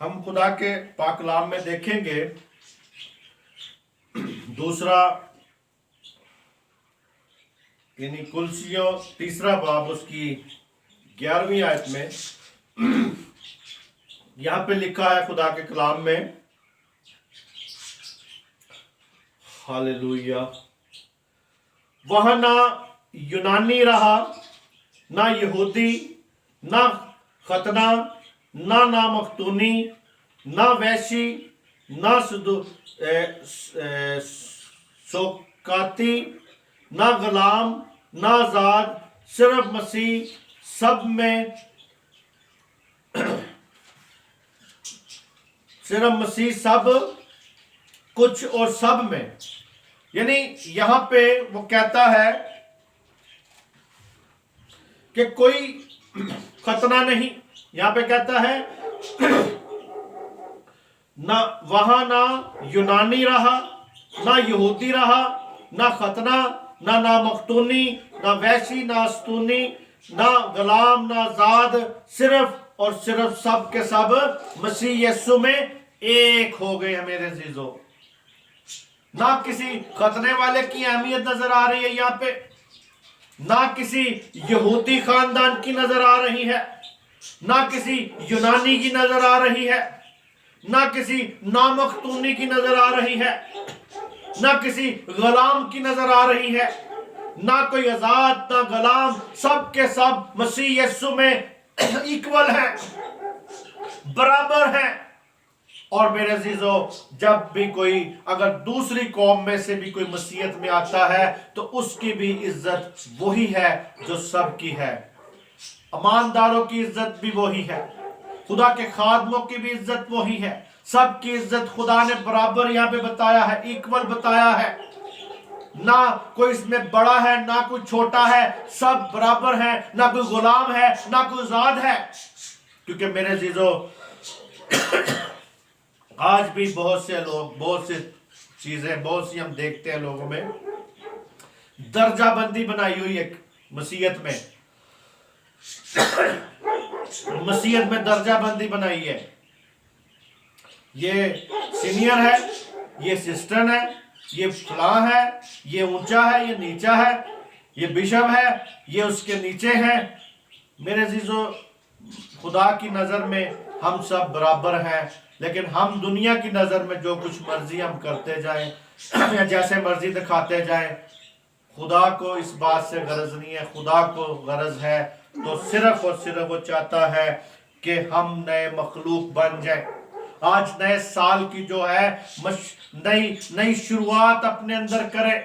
ہم خدا کے پاک کلام میں دیکھیں گے دوسرا یعنی کلسیوں تیسرا باب اس کی 11ویں آیت میں یہاں پہ لکھا ہے خدا کے کلام میں، ہاللویا، وہاں نہ یونانی رہا، نہ یہودی، نہ ختنہ، نہ نامختونی، نہ ویشی، نہ سوکاتی، نہ غلام، نہ آزاد، صرف مسیح سب میں صرف مسیح سب کچھ اور سب میں. یعنی یہاں پہ وہ کہتا ہے کہ کوئی ختنہ نہیں. یہاں پہ کہتا ہے نہ وہاں نہ یونانی رہا، نہ یہودی رہا، نہ ختنہ، نہ نامختونی، نہ ویشی، نہ استونی، نہ غلام، نہ آزاد، صرف اور صرف سب کے سب مسیح یسو میں ایک ہو گئے ہیں میرے عزیزو. نہ کسی ختنے والے کی اہمیت نظر آ رہی ہے یہاں پہ، نہ کسی یہودی خاندان کی نظر آ رہی ہے، نہ کسی یونانی کی نظر آ رہی ہے، نہ کسی نامختونی کی نظر آ رہی ہے، نہ کسی غلام کی نظر آ رہی ہے، نہ کوئی آزاد، نہ غلام، سب کے سب مسیح یسو میں ایکول ہیں، برابر ہیں. اور میرے عزیزو، جب بھی کوئی اگر دوسری قوم میں سے بھی کوئی مسیحیت میں آتا ہے تو اس کی بھی عزت وہی ہے جو سب کی ہے. ایمانداروں کی عزت بھی وہی ہے، خدا کے خادموں کی بھی عزت وہی ہے. سب کی عزت خدا نے برابر یہاں پہ بتایا ہے، ایکول بتایا ہے. نہ کوئی اس میں بڑا ہے، نہ کوئی چھوٹا ہے، سب برابر ہیں. نہ کوئی غلام ہے، نہ کوئی آزاد ہے. کیونکہ میرے عزیزو، آج بھی بہت سے لوگ، بہت سی چیزیں، بہت سی ہم دیکھتے ہیں لوگوں میں درجہ بندی بنائی ہوئی ہے. مسیحیت میں درجہ بندی بنائی ہے. یہ سینئر ہے، یہ سسٹر ہے، یہ فلاں ہے، یہ اونچا ہے، یہ نیچا ہے، یہ بشپ ہے، یہ اس کے نیچے ہے. میرے عزیزو، خدا کی نظر میں ہم سب برابر ہیں، لیکن ہم دنیا کی نظر میں جو کچھ مرضی ہم کرتے جائیں یا جیسے مرضی دکھاتے جائیں. خدا کو اس بات سے غرض نہیں ہے. خدا کو غرض ہے تو صرف اور صرف وہ چاہتا ہے کہ ہم نئے مخلوق بن جائیں. آج نئے سال کی جو ہے نئی شروعات اپنے اندر کرے.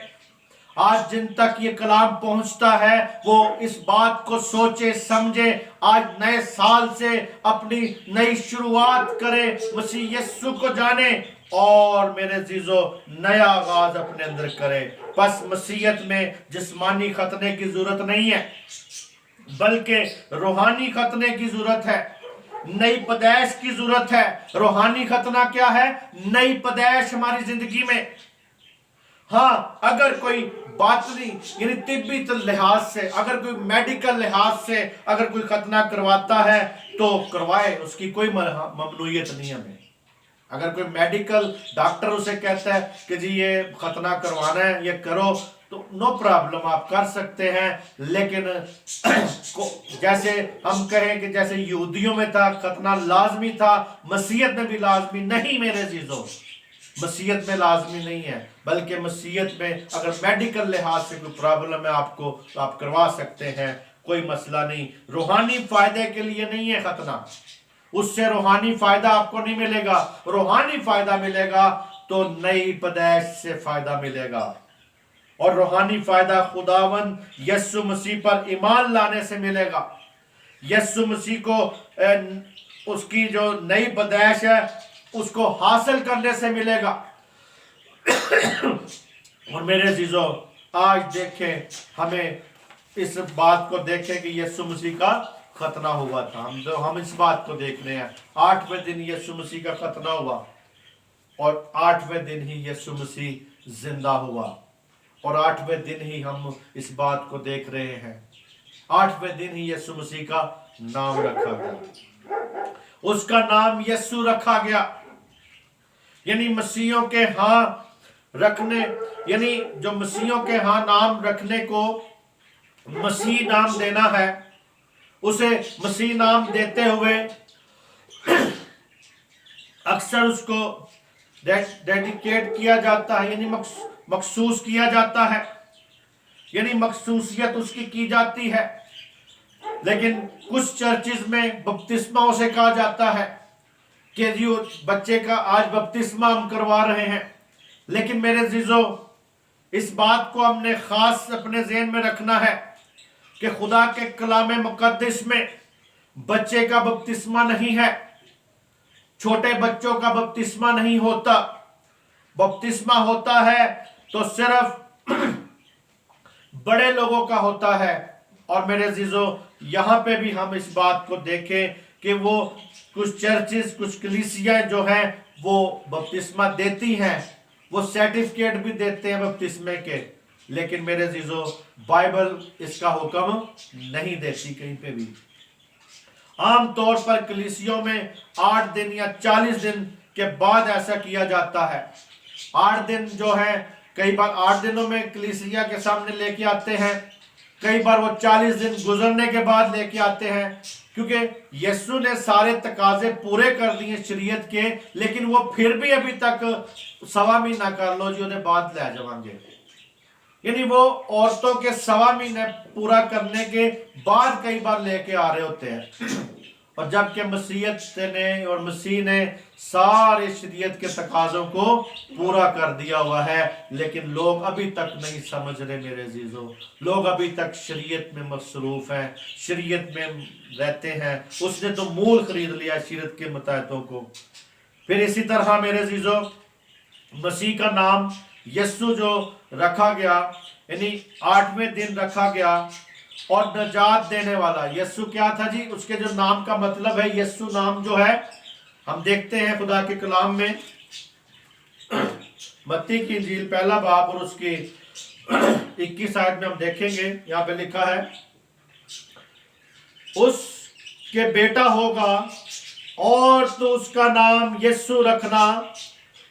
آج جن تک یہ کلام پہنچتا ہے وہ اس بات کو سوچے سمجھے، آج نئے سال سے اپنی نئی شروعات کرے، مسیح یسو کو جانے اور میرے عزیزو نیا آغاز اپنے اندر کرے. بس مسیحیت میں جسمانی ختنے کی ضرورت نہیں ہے، بلکہ روحانی ختنے کی ضرورت ہے، نئی پیدائش کی ضرورت ہے. روحانی ختنہ کیا ہے؟ نئی پیدائش ہماری زندگی میں. ہاں، اگر کوئی باطنی یعنی طبی لحاظ سے، اگر کوئی میڈیکل لحاظ سے اگر کوئی ختنہ کرواتا ہے تو کروائے، اس کی کوئی ممنوعیت نہیں ہمیں. اگر کوئی میڈیکل ڈاکٹر اسے کہتا ہے کہ جی یہ ختنہ کروانا ہے، یہ کرو، تو نو پرابلم، آپ کر سکتے ہیں. لیکن جیسے ہم کہیں کہ جیسے یہودیوں میں تھا ختنہ لازمی تھا، مسیحیت میں بھی لازمی نہیں. میرے عزیزوں، مسیحیت میں لازمی نہیں ہے، بلکہ مسیحیت میں اگر میڈیکل لحاظ سے کوئی پرابلم ہے آپ کو تو آپ کروا سکتے ہیں، کوئی مسئلہ نہیں. روحانی فائدے کے لیے نہیں ہے ختنہ، اس سے روحانی فائدہ آپ کو نہیں ملے گا. روحانی فائدہ ملے گا تو نئی پیدائش سے فائدہ ملے گا، اور روحانی فائدہ خداوند یسوع مسیح پر ایمان لانے سے ملے گا. یسوع مسیح کو اس کی جو نئی پیدائش ہے اس کو حاصل کرنے سے ملے گا. اور میرے عزیزو، آج دیکھیں، ہمیں اس بات کو دیکھیں کہ یسوع مسیح کا ختنہ ہوا تھا. ہم اس بات کو دیکھ رہے ہیں. 8ویں دن یسوع مسیح کا ختنہ ہوا، اور 8ویں دن ہی یسوع مسیح زندہ ہوا، اور 8ویں دن ہی ہم اس بات کو دیکھ رہے ہیں. 8ویں دن ہی یسوع مسیح کا نام رکھا گیا. उसका नाम यस्सु रखा गया। यानी मसीहों के हाँ रखने, यानी जो मसीहों के हाँ नाम रखने को मसीह नाम देना है, उसे मसीह नाम देते हुए अक्सर उसको डेडिकेट किया जाता है, यानी मखसूस किया जाता है, यानी मखसूसियत उसकी की जाती है। लेकिन कुछ चर्चिज में बपतिस्मा उसे कहा जाता है कि जो बच्चे का आज बपतिस्मा हम करवा रहे हैं। लेकिन मेरे जीजो, इस बात को हमने खास अपने ज़हन में रखना है कि खुदा के कलाम मुकद्दस में बच्चे का बपतिस्मा नहीं है, छोटे बच्चों का बपतिस्मा नहीं होता। बपतिस्मा होता है तो सिर्फ बड़े लोगों का होता है। और मेरे जीजो, यहाँ पे भी हम इस बात को देखें कि वो कुछ चर्चेस, कुछ कलीसियाएं जो हैं वो बपतिस्मा देती हैं, वो सर्टिफिकेट भी देते हैं बपतिस्मे के। लेकिन मेरे जीजो, बाइबल इसका हुक्म नहीं देती कहीं पे भी। आम तौर पर कलीसियों में 8 दिन या 40 दिन के बाद ऐसा किया जाता है। 8 दिन जो है, कई बार 8 दिनों में कलीसिया के सामने लेके आते हैं, कई बार वो 40 दिन गुजरने के बाद लेके आते हैं, क्योंकि यीशु ने सारे तकाजे पूरे कर दिए शरीयत के। लेकिन वो फिर भी अभी तक सवा महीना कर लो जी उन्हें बाद ले जाएंगे, यानी वो औरतों के सवा महीने पूरा करने के बाद कई बार लेके आ रहे होते हैं। और जबकि मसीहत ने और मसीह ने सारे शरीयत के तकाजों को पूरा कर दिया हुआ है, लेकिन लोग अभी तक नहीं समझ रहे मेरे अजीजों। लोग अभी तक शरीयत में मसरूफ हैं, शरीयत में रहते हैं। उसने तो मूल खरीद लिया शरीयत के मुताबिकों को। फिर इसी तरह मेरे अजीजों, मसीह का नाम यस्सु जो रखा गया, यानी 8वें दिन रखा गया, और नजात देने वाला। यस्सु क्या था जी? उसके जो नाम का मतलब है, यस्सु नाम जो है, हम देखते हैं खुदा के कलाम में मत्ती की इंजील 1 बाब और उसकी 21 आयत में हम देखेंगे। यहाँ पे लिखा है, उसके बेटा होगा और तो उसका नाम यस्सु रखना,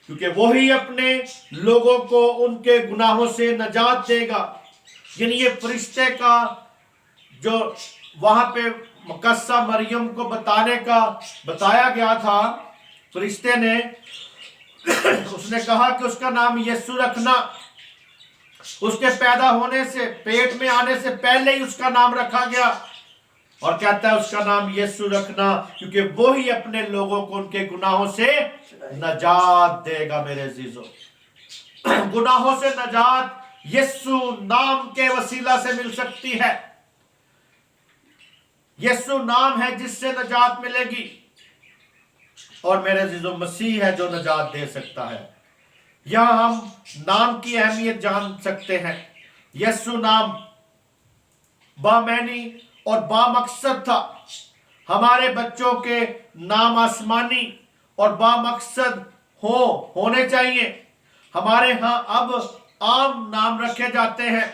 क्योंकि वही अपने लोगों को उनके गुनाहों से नजात देगा। यानी ये फरिश्ते का जो वहां पे मुकस्सा मरियम को बताया गया था, फरिश्ते ने उसने कहा कि उसका नाम यस्सु रखना। उसके पैदा होने से, पेट में आने से पहले ही उसका नाम रखा गया। और कहता है उसका नाम यस्सु रखना, क्योंकि वो ही अपने लोगों को उनके गुनाहों से नजात देगा। मेरे अजीजों, गुनाहों से नजात यस्सु नाम के वसीला से मिल सकती है। यस्सु नाम है जिससे नजात मिलेगी। और मेरे अजीजों, मसीह है जो नजात दे सकता है। यहां हम नाम की अहमियत जान सकते हैं। यस्सु नाम बामैनी और बामकसद था। हमारे बच्चों के नाम आसमानी और बामकसद होने चाहिए। हमारे यहाँ अब आम नाम रखे जाते हैं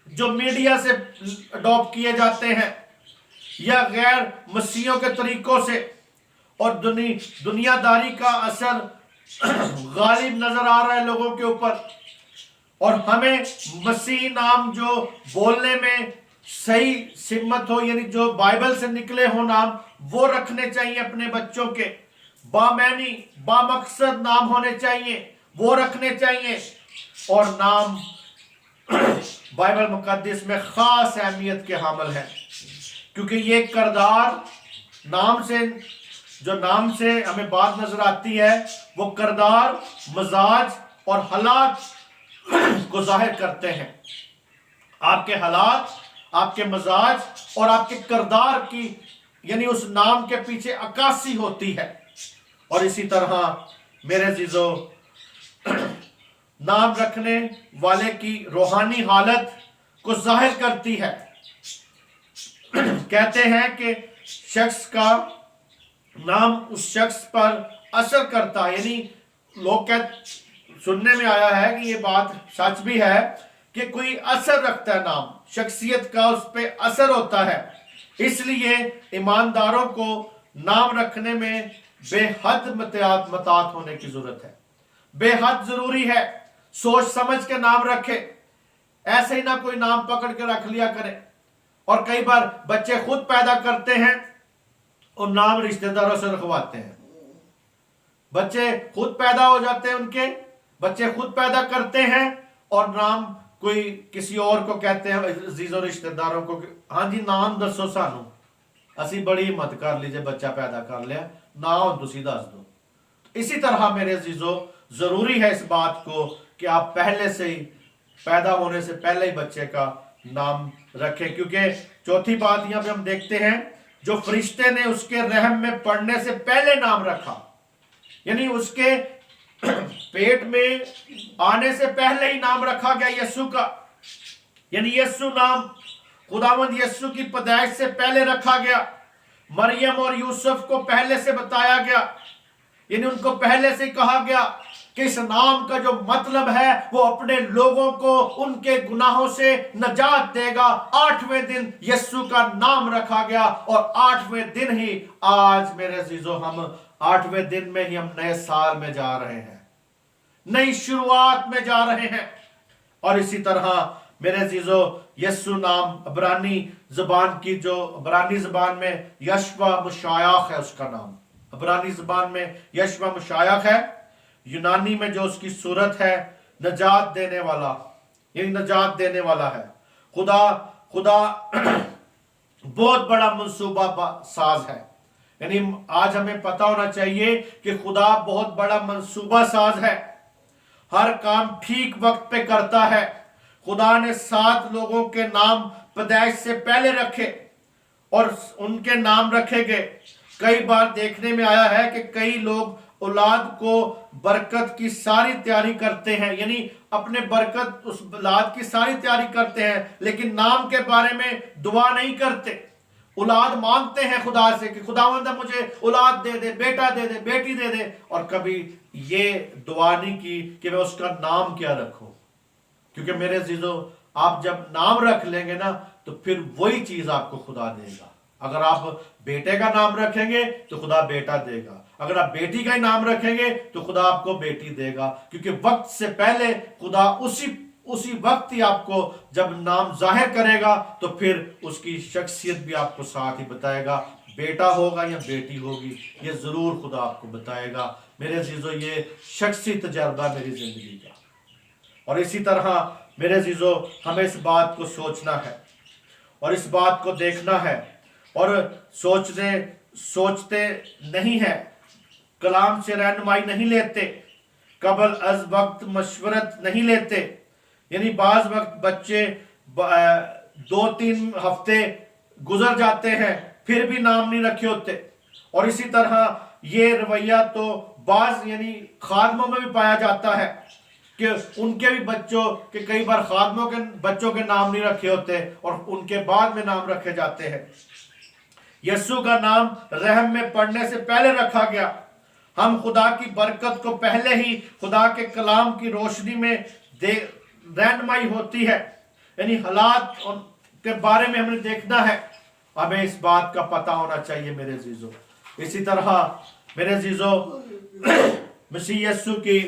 जो मीडिया से अडॉप्ट किए जाते हैं या गैर मसीहों के तरीकों से, और दुनियादारी का असर गालिब नजर आ रहा है लोगों के ऊपर। और हमें मसीह नाम जो बोलने में सही सिमत हो, यानी जो बाइबल से निकले हो नाम, वो रखने चाहिए अपने बच्चों के। बामैनी बामकसद नाम होने चाहिए, वो रखने चाहिए। और नाम बाइबल मुकद्दस में खास अहमियत के हामिल है, क्योंकि ये किरदार नाम से हमें बात नजर आती है, वो किरदार, मजाज और हालात को जाहिर करते हैं। आपके हालात, आपके मजाज और आपके किरदार की, यानी उस नाम के पीछे अक्कासी होती है। और इसी तरह मेरे अजीजों, नाम रखने वाले की रूहानी हालत को जाहिर करती है। कहते हैं कि शख्स का नाम उस शख्स पर असर करता है, यानी लोग सुनने में आया है कि ये बात सच भी है कि कोई असर रखता है, नाम शख्सियत का उस पर असर होता है। इसलिए ईमानदारों को नाम रखने में बेहद मतात होने की जरूरत है, बेहद जरूरी है। सोच समझ के नाम रखे, ऐसे ही ना कोई नाम पकड़ के रख लिया करे। और कई बार बच्चे खुद पैदा करते हैं और नाम रिश्तेदारों से रखवाते हैं। बच्चे खुद पैदा हो जाते हैं, उनके बच्चे खुद पैदा करते हैं और नाम कोई किसी और को कहते हैं, अजीजों रिश्तेदारों को, हाँ जी नाम दसो सानू, असी बड़ी हिम्मत कर लीजिए बच्चा पैदा कर लिया, ना हो तुसी दस दो। इसी तरह मेरे अजीजों जरूरी है इस बात को कि आप पहले से ही, पैदा होने से पहले ही बच्चे का नाम रखें। क्योंकि चौथी बात यहां पे हम देखते हैं, जो फरिश्ते ने उसके रहम में पड़ने से पहले नाम रखा, यानी उसके पेट में आने से पहले ही नाम रखा गया यीशु का, यानी यीशु नाम खुदावंद यीशु की पैदाइश से पहले रखा गया। मरियम और यूसुफ को पहले से बताया गया, यानी उनको पहले से कहा गया कि इस नाम का जो मतलब है वो अपने लोगों को उनके गुनाहों से नजात देगा। 8वें दिन यीशु का नाम रखा गया और 8वें दिन ही, आज मेरे अजीजों हम 8वें दिन में ही हम नए साल में जा रहे हैं, नई शुरुआत में जा रहे हैं। और इसी तरह मेरे अजीजों यीशु नाम अब्रानी जुबान की, जो अब्रानी जुबान में यशवा मुशायाख है उसका नाम, अब्रानी जुबान में यशवा मुशायाख है। यूनानी में जो उसकी सूरत है नजात देने वाला, यानी नजात देने वाला है। खुदा बहुत बड़ा मंसूबा साज है, यानी आज हमें पता होना चाहिए कि खुदा बहुत बड़ा मंसूबा साज है, हर काम ठीक वक्त पे करता है। खुदा ने 7 लोगों के नाम पैदाइश से पहले रखे और उनके नाम रखे गए। कई बार देखने में आया है कि कई लोग औलाद को बरकत की सारी तैयारी करते हैं, यानी अपने बरकत उस औलाद की सारी तैयारी करते हैं, लेकिन नाम के बारे में दुआ नहीं करते। औलाद मांगते हैं खुदा से कि खुदावंद मुझे औलाद दे दे, बेटा दे दे, बेटी दे दे, और कभी ये दुआ नहीं की कि मैं उसका नाम क्या रखूं। क्योंकि मेरे अजीजों, आप जब नाम रख लेंगे ना तो फिर वही चीज आपको खुदा देगा। अगर आप बेटे का नाम रखेंगे तो खुदा बेटा देगा, अगर आप बेटी का ही नाम रखेंगे तो खुदा आपको बेटी देगा। क्योंकि वक्त से पहले खुदा उसी वक्त ही आपको जब नाम जाहिर करेगा तो फिर उसकी शख्सियत भी आपको साथ ही बताएगा, बेटा होगा या बेटी होगी, ये जरूर खुदा आपको बताएगा। मेरे अजीजों, ये शख्सी तजर्बा मेरी जिंदगी का। और इसी तरह मेरे अजीजों, हमें इस बात को सोचना है और इस बात को देखना है और सोचते नहीं है, कलाम से रहनुमाई नहीं लेते, कबल अज वक्त मशवरत नहीं लेते। यानी बाज वक्त बच्चे 2-3 हफ्ते गुजर जाते हैं फिर भी नाम नहीं रखे होते। और इसी तरह ये रवैया तो बाज यानी खादमों में भी पाया जाता है कि उनके भी बच्चों के, कई बार खादमों के बच्चों के नाम नहीं रखे होते और उनके बाद में नाम रखे जाते हैं। यीशु का नाम रहम में पढ़ने से पहले रखा गया। हम खुदा की बरकत को पहले ही खुदा के कलाम की रोशनी में रहनुमाई होती है, यानी हालात के बारे में हमें देखना है, हमें इस बात का पता होना चाहिए मेरे अजीजों। इसी तरह मेरे अजीजों, मसीह यीशु की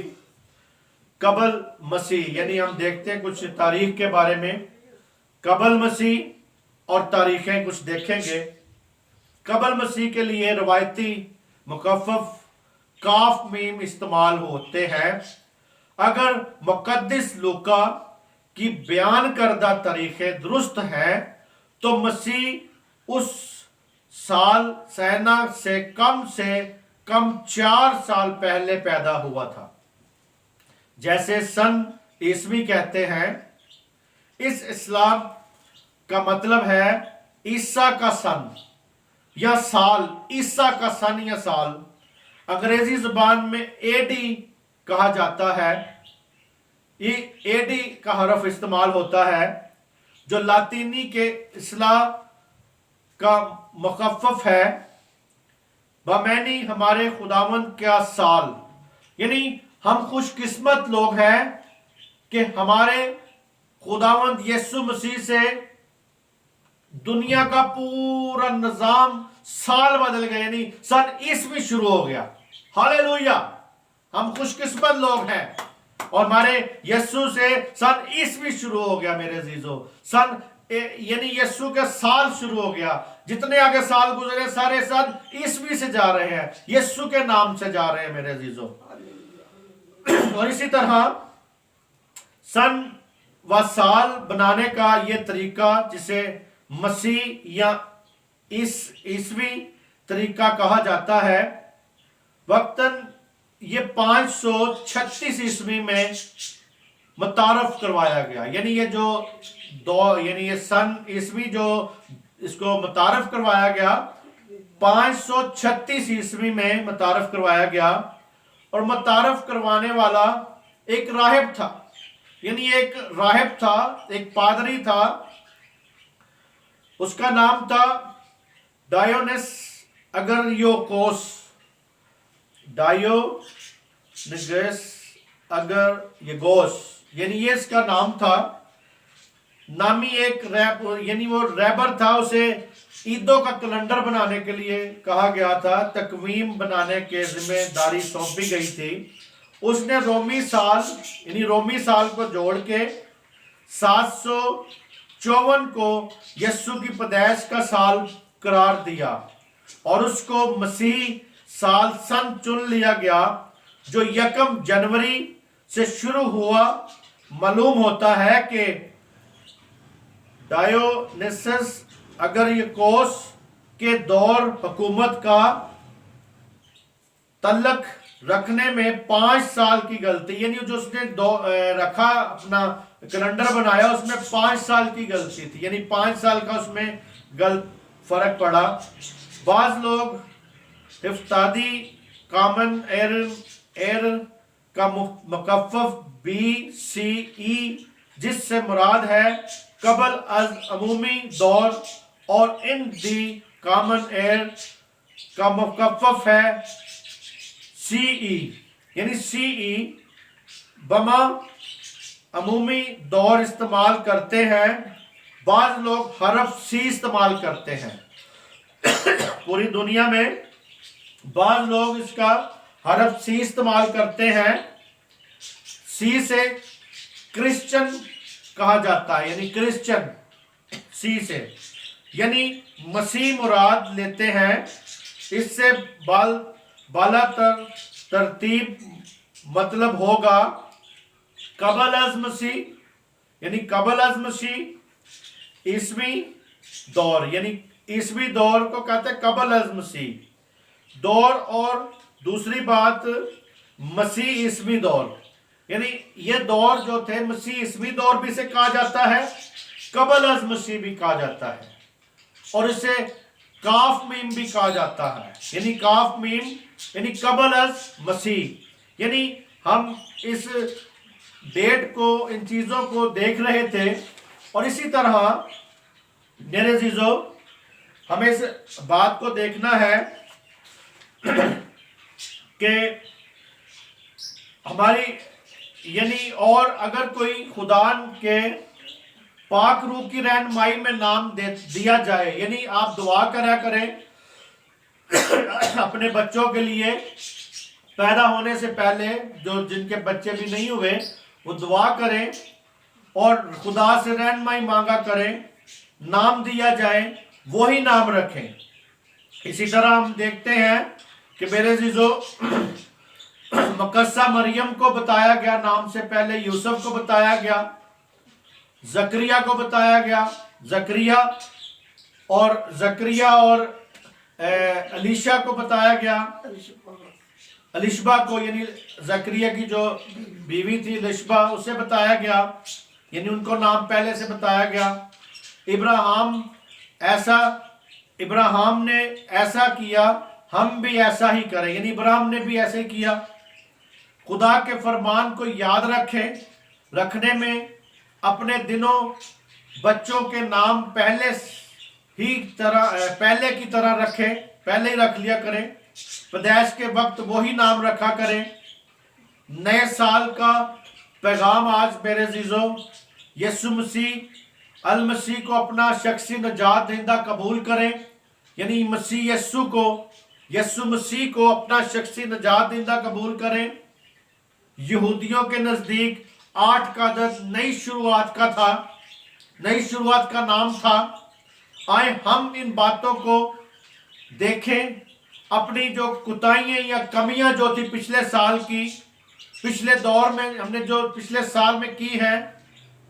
कबल मसीह, यानी हम देखते हैं कुछ तारीख के बारे में, कबल मसीह और तारीखें कुछ देखेंगे। कबल मसीह के लिए रवायती मुकफ़फ़ काफ मीम इस्तेमाल होते हैं। अगर मुक़द्दिस लूका की बयान करदा तरीक़े दुरुस्त हैं तो मसीह उस साल सहना से कम 4 साल पहले पैदा हुआ था, जैसे सन ईस्वी कहते हैं। इस इस्लाम का मतलब है ईसा का सन या साल, ईसा का सन या साल। अंग्रेजी जुबान में एडी कहा जाता है, ये एडी का हरफ इस्तेमाल होता है जो लातीनी के इस्लाह का मुखफ़फ़ है। बमैनी हमारे खुदावंद का साल, यानी हम खुशकिस्मत लोग हैं कि हमारे खुदावंद यीशु मसीह से दुनिया का पूरा निज़ाम साल बदल गए, यानी सन ईस्वी शुरू हो गया। हालेलुया, हम खुशकिस्मत लोग हैं और हमारे यीशु से सन ईस्वी शुरू हो गया मेरे अजीजों। सन यानी यीशु का साल शुरू हो गया। जितने आगे साल गुजरे सारे सन ईस्वी से जा रहे हैं, यीशु के नाम से जा रहे हैं मेरे अजीजों। और इसी तरह सन व साल बनाने का ये तरीका, जिसे मसीह या ईसवी तरीका कहा जाता है, वक्तन ये 536 ईस्वी में मुतारफ करवाया गया। यानी ये जो यानी ये सन ईस्वी जो इसको मुतारफ करवाया गया 536 ईस्वी में मुतारफ करवाया गया। और मुतारफ करवाने वाला एक राहिब था, यानी एक राहिब था, एक पादरी था, उसका नाम था डायोनिस अगरियोकोस। डायोनिस अगरियोकोस यानी ये इसका नाम था। नामी एक यानी वो रैबर था। उसे ईदों का कैलेंडर बनाने के लिए कहा गया था, तकवीम बनाने के जिम्मेदारी सौंपी गई थी। उसने रोमी साल यानी रोमी साल को जोड़ के 754 को यीशु की पैदाइश का साल करार दिया और उसको मसीह साल सन चुन लिया गया, जो 1 जनवरी से शुरू हुआ। मालूम होता है कि डायोनिसस अगरियोकोस के दौर हुकूमत का तल्लक रखने में 5 साल की गलती, यानी जो उसने रखा अपना कैलेंडर बनाया उसमें 5 साल की गलती थी, यानी 5 साल का उसमें गलत फर्क पड़ा। बाज लोग इफ्तादी कामन एर का मुकफ़फ़ BCE, जिससे मुराद है कबल अज अमूमी दौर, और इन दी कामन एर का मुकफ़फ़ है CE, यानी CE बमा अमूमी दौर इस्तेमाल करते हैं। बाज लोग हरफ C इस्तेमाल करते हैं। पूरी दुनिया में बाज लोग इसका हरफ C इस्तेमाल करते हैं। C से क्रिश्चियन कहा जाता है, यानी क्रिश्चियन C से, यानी मसीह मुराद लेते हैं। इससे बाला तरतीब मतलब होगा कबल अज मसीह, यानी कबल अज मसीह ईसवी दौर, यानी ईसवी दौर को कहते हैं कबल अज मसीह दौर। और दूसरी बात मसीह ईसवी दौर, यानी ये दौर जो थे मसीह ईसवी दौर भी से कहा जाता है, कबल अज मसीह भी कहा जाता है, और इसे काफ मीम भी कहा जाता है, यानी काफ मीम यानी कबल अज मसीह। यानी हम इस डेट को, इन चीजों को देख रहे थे। और इसी तरह मेरे अजीजों, हमें इस बात को देखना है कि हमारी यानी, और अगर कोई खुदा के पाक रूह की रहनुमाई में नाम दिया जाए, यानी आप दुआ करा करें अपने बच्चों के लिए, पैदा होने से पहले जो जिनके बच्चे भी नहीं हुए वो दुआ करें और खुदा से रहनुमाई मांगा करें, नाम दिया जाए वही नाम रखें। इसी तरह हम देखते हैं कि मेरे अजीजों, मकस्सा मरियम को बताया गया नाम से पहले, यूसुफ को बताया गया, जकरिया को बताया गया, जकरिया और अलीशा को बताया गया, अलिशबा को, यानी जकरिया की जो बीवी थी अलिशबा, उसे बताया गया, यानी उनको नाम पहले से बताया गया। इब्राहिम ने ऐसा किया, हम भी ऐसा ही करें, यानी इब्राहिम ने भी ऐसे किया। खुदा के फरमान को याद रखने में अपने दिनों बच्चों के नाम पहले की तरह रखें, पहले ही रख लिया करें। पैदाइश के वक्त वही नाम रखा करें। नए साल का पैगाम आज मेरे अजीजों, यीशु मसीह अल मसीह को अपना शख्सी नजात दहिंदा कबूल करें, यानी मसीह यस्सु मसीह को अपना शख्सी नजात दहिंदा कबूल करें। यहूदियों के नजदीक 8 का अदद नई शुरुआत का था, नई शुरुआत का नाम था। आए हम इन बातों को देखें, अपनी जो कुताहियां या कमियां जो थी पिछले साल की, पिछले दौर में हमने जो पिछले साल में की है,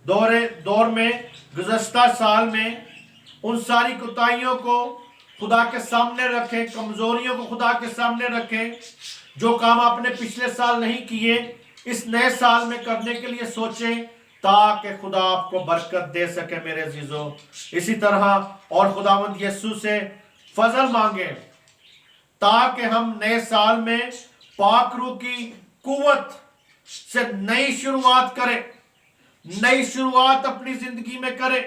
दौर में गुज़श्ता साल में, उन सारी कुताहियों को खुदा के सामने रखें, कमजोरियों को खुदा के सामने रखें। जो काम आपने पिछले साल नहीं किए इस नए साल में करने के लिए सोचें, ताकि खुदा आपको बरकत दे सके मेरे अजीजों। इसी तरह और खुदावंद यीशु से फजल मांगे ताकि हम नए साल में पाक रूह की कुव्वत से नई शुरुआत करें, नई शुरुआत अपनी जिंदगी में करें।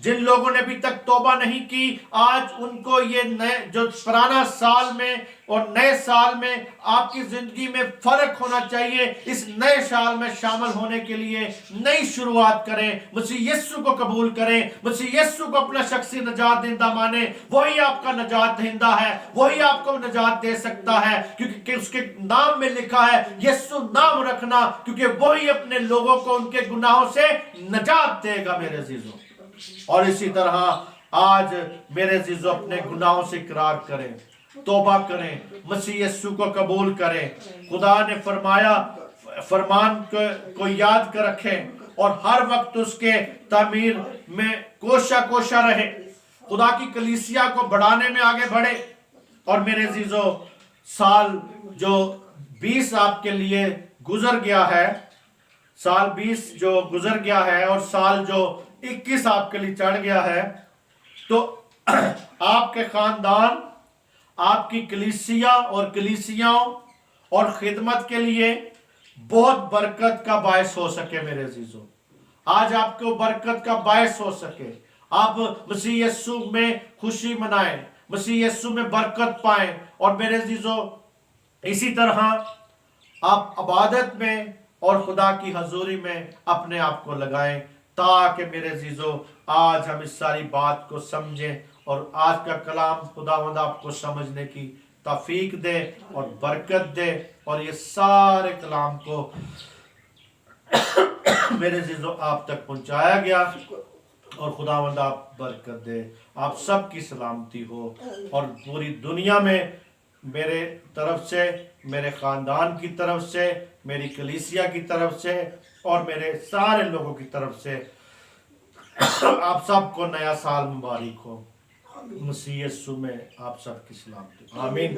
जिन लोगों ने अभी तक तौबा नहीं की, आज उनको ये नए जो पुराना साल में और नए साल में आपकी जिंदगी में फर्क होना चाहिए। इस नए साल में शामिल होने के लिए नई शुरुआत करें, मसीह यीशु को कबूल करें, मसीह यीशु को अपना शख्सी नजात दहिंदा माने। वही आपका नजात दहिंदा है, वही आपको नजात दे सकता है, क्योंकि उसके नाम में लिखा है यीशु नाम रखना, क्योंकि वही अपने लोगों को उनके गुनाहों से नजात देगा मेरे अजीजों। और इसी तरह आज मेरे अजीजों अपने गुनाहों से इकरार करें, तौबा करें, मसीह यीशु को कबूल करें। खुदा ने फरमान को याद कर रखें और हर वक्त उसके तामीर में कोशा रहे, खुदा की कलीसिया को बढ़ाने में आगे बढ़े। और मेरे अजीजों साल जो 20 आपके लिए गुजर गया है, साल 20 जो गुजर गया है और साल जो 21 आपके लिए चढ़ गया है, तो आपके खानदान, आपकी कलीसिया और कलीसियाओं और खिदमत के लिए बहुत बरकत का बायस हो सके मेरे अजीजों। आज आपको बरकत का बायस हो सके, आप मसीह यीशु में खुशी मनाएं, मसीह यीशु में बरकत पाएं। और मेरे अजीजों इसी तरह आप इबादत में और खुदा की हजूरी में अपने आप को लगाएं, ताकि मेरे अजीजों आज हम इस सारी बात को समझें और आज का कलाम खुदावंद आपको समझने की तौफीक दे और बरकत दे। और ये सारे कलाम को मेरे अजीजों आप तक पहुंचाया गया और खुदावंद आप बरकत दे। आप सब की सलामती हो और पूरी दुनिया में मेरे तरफ से, मेरे ख़ानदान की तरफ से, मेरी कलीसिया की तरफ से और मेरे सारे लोगों की तरफ से आप सबको नया साल मुबारक हो। मसीह यीशु में आप सबकी सलामती। आमीन।